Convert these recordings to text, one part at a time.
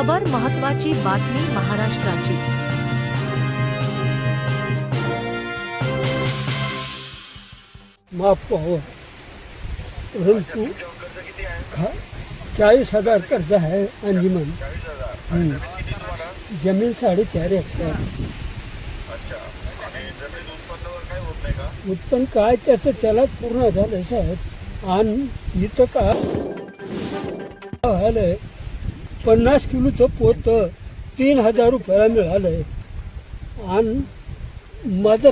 खबर महत्त्वाची बातमी महाराष्ट्राची। माफ व्हावं, परंतु 40,000 कर्ज आहे अंजुमन। जमीन 4.5 हेक्टर। उत्पन्न काय त्याचं त्याला पूर्ण झालं साहेब। आणि इथं का झालंय 50 किलोचं पोत 3,000 रुपयाला मिळालंय। आणि माझं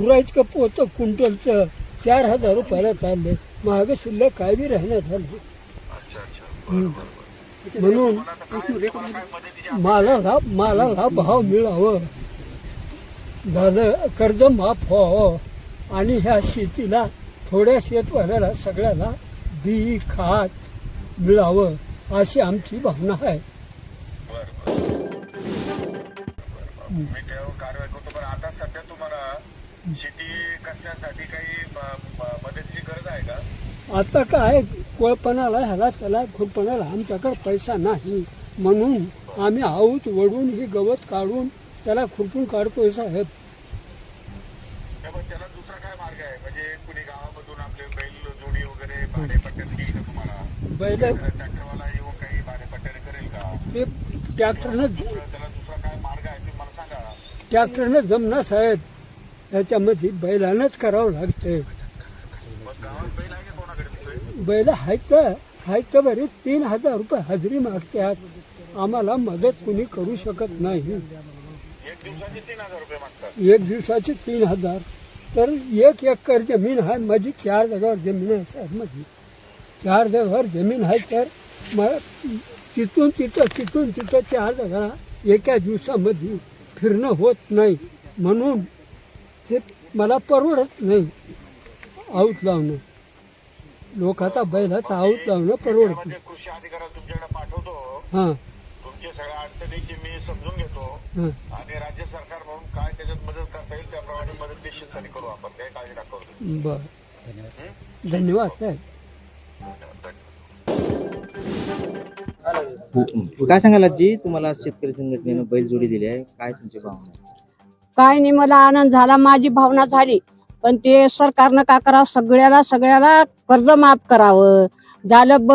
उरायचं का पोत क्विंटलचं 4,000 रुपयाला चाललंय। मागं शिल्लक काय बी राहण्यात झालं। म्हणून मालाला भाव मिळावं झालं, कर्ज माफ व्हावं आणि ह्या शेतीला थोड्या शेतवाल्याला सगळ्याला बी खात मिळावं अशी आमची भावना आहे। मी त्यावर कारवाई करतो, पण आता सध्या तुम्हाला शेती कसण्यासाठी काही मदतीची गरज आहे का? आता काय कोळपणाला ह्याला त्याला खुरपणाला आमच्याकडे पैसा नाही, म्हणून आम्ही आऊत वडून ही गवत काढून त्याला खुरपून काढतोय साहेब। त्याला दुसरा काय मार्ग आहे? म्हणजे कुणी गावामधून आपले बैल जोडी वगैरे भाडेपट्ट्याने देईल का तुम्हाला? बैल ट्रॅक्टरवाला येऊन काही भाडेपट्ट्याने करेल का? ते ट्रॅक्टरनं त्याला दुसरा काय मार्ग आहे ते मला सांगा। ट्रॅक्टरनं जमना साहेब, याच्यामध्ये बैलानंच करावं लागतंय। मग गावात बैल आहे का कोणाकडे? बैल आहेत तर बरे 3,000 रुपये हजेरी मागतात, आम्हाला मदत कुणी करू शकत नाही। एक दिवसाचे 3,000 रुपये मागतात। एक दिवसाचे 3,000, तर 1 एकर जमीन आहे माझी। 4 जागावर जमीन आहे साहेब माझी, 4 जागावर जमीन आहे। तर मग तिथून तिथं 4 जागा एका दिवसामध्ये फिरणं होत नाही, म्हणून हे मला परवडत नाही आऊत लावणं। लोकांचा बैलाचा आऊत लावणं परवडत म्हणजे नाही। कृषी अधिकाऱ्याला तुमच्याकडे पाठवतो, हां तुमच्या सगळ्या अडचणीची मी समजून घेतो हां आणि राज्य सरकार म्हणून काय त्याच्यात मदत करता येईल त्याप्रमाणे मदत निश्चितपणे करू आपण, काही काळजी नका करू। बरं, धन्यवाद साहेब। काय सांगाल आजी, तुम्हाला शेतकरी संघटनेनं बैलजोडी दिली आहे, काय तुमची भावना आहे? काय नाही, मला आनंद झाला, माझी भावना झाली। पण ते सरकारनं काय करावं, सगळ्याला कर्ज माफ करावं झालं।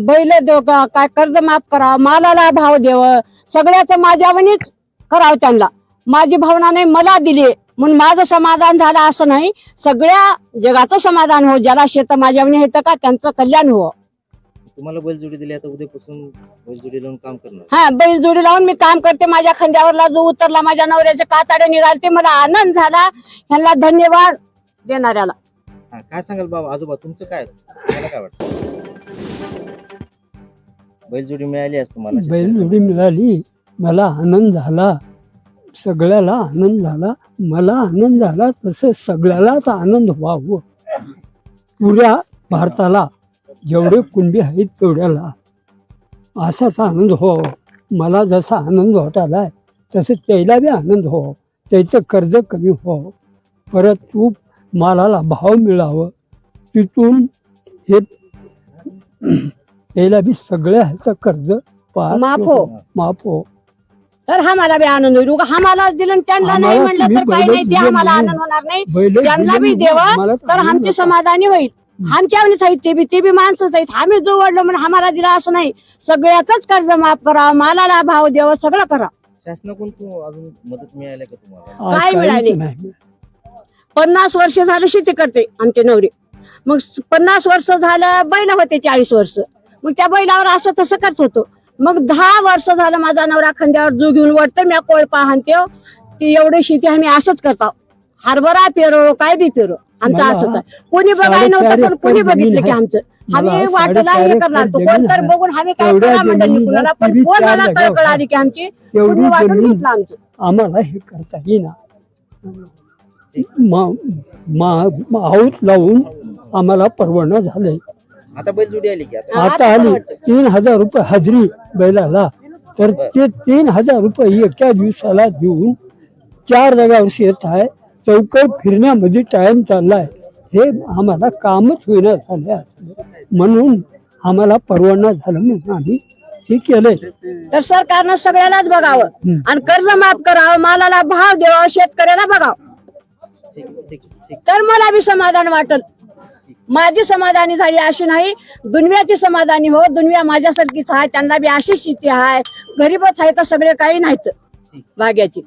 बैल देव काय कर्ज माफ करावं, मालाला भाव द्यावं, सगळ्याचं माझ्यावनीच करावं त्यांना। माझी भावना नाही मला दिली म्हणून माझं समाधान झालं असं नाही, सगळ्या जगाचं समाधान हो। ज्याला शेत माझ्यावनी येतं का त्यांचं कल्याण हो। तुम्हाला बैलजोडी दिली, आता उद्यापासून बैलजोडी लावून काम करणार? हा, बैलजोडी लावून मी काम करते। माझ्या खांद्यावरला जो उतरला, माझ्या नवऱ्याचे कातडे निघालते, मला आनंद झाला। ह्यांना धन्यवाद देणाऱ्याला। काय सांगाल बाबा, आजोबा तुमचं काय, तुम्हाला काय वाटतं? बैलजोडी मिळाली आज तुम्हाला? बैलजोडी मिळाली, मला आनंद झाला, सगळ्याला आनंद झाला, मला आनंद झाला, तसं सगळ्यालाच आनंद व्हावं। पुऱ्या भारताला जेवढे कुणबी आहेत तेवढ्याला असाच आनंद हो। मला जसा आनंद होत आलाय तसं त्याला बी आनंद हो, त्याचं कर्ज कमी हो, परत तू मालाला भाव मिळावं, तिथून हे त्याला बी सगळ्या ह्याचं कर्ज माफ हो। तर आम्हाला बी आनंद होईल। हा मला दिलं त्यांना नाही म्हणलं तर काही नाही, ते आम्हाला आनंद होणार नाही। त्यांना बी देवा तर आमची समाधानी होईल। आमच्यावनीच आहेत ते बी माणसंच आहेत। आम्ही जो वडलो म्हणून आम्हाला दिला असं नाही, सगळ्याच कर्ज माफ करा, मालाला भाव द्यावं, सगळं करा। शासनाकडून अजून मदत मिळाली का तुम्हाला? काय मिळाली? 50 वर्ष झालं शेती करते आमचे नवरे, मग 50 वर्ष झालं बैल होते, 40 वर्ष, मग त्या बैलावर असं तसं करत होतो। मग 10 वर्ष झालं माझा नवरा खांद्यावर जो घेऊन वडते, मी कोळपा हाणते, ती एवढी शेती आम्ही असंच करतो। हरभरा पेरो काय बी पेरो आमचं असंच आहे। कोणी बघाय नव्हतं, पण कोणी बघितलं की आमचं आम्ही वाटला हे करणार, तो कोण तर बघून आम्ही काय करा मंडळी कुणाला, पण कोण मला कळकळ आली की आमची कोणी वाटून घेतलं आमचं। आम्हाला हे करता येईना, आऊत लावून आम्हाला परवडणं झालंय। आता बैलजोडी आली की? आता आली 3,000 रुपये हजेरी बैलाला, तर ते 3,000 रुपये एका दिवसाला देऊन 4 जागावर शेत आहे, चौकट फिरण्यामध्ये टाइम चाललाय, हे आम्हाला कामच होईना झाले, म्हणून आम्हाला परवडणं झालं म्हणून आम्ही हे केलंय. तर सरकारनं सगळ्यालाच बघावं हम्म. आणि कर्ज माफ करावं, मालाला भाव द्यावा, शेतकऱ्याला बघावं, ठीक ठीक ठीक तर मला बी समाधान वाटल. माझी समाधानी झाली अशी नाही, दुनियाची समाधानी हो. दुनिया माझ्यासारखीच आहे, त्यांना बी अशी शेती आहे, गरीबच आहे तर सगळे काही नाहीत भाग्याची.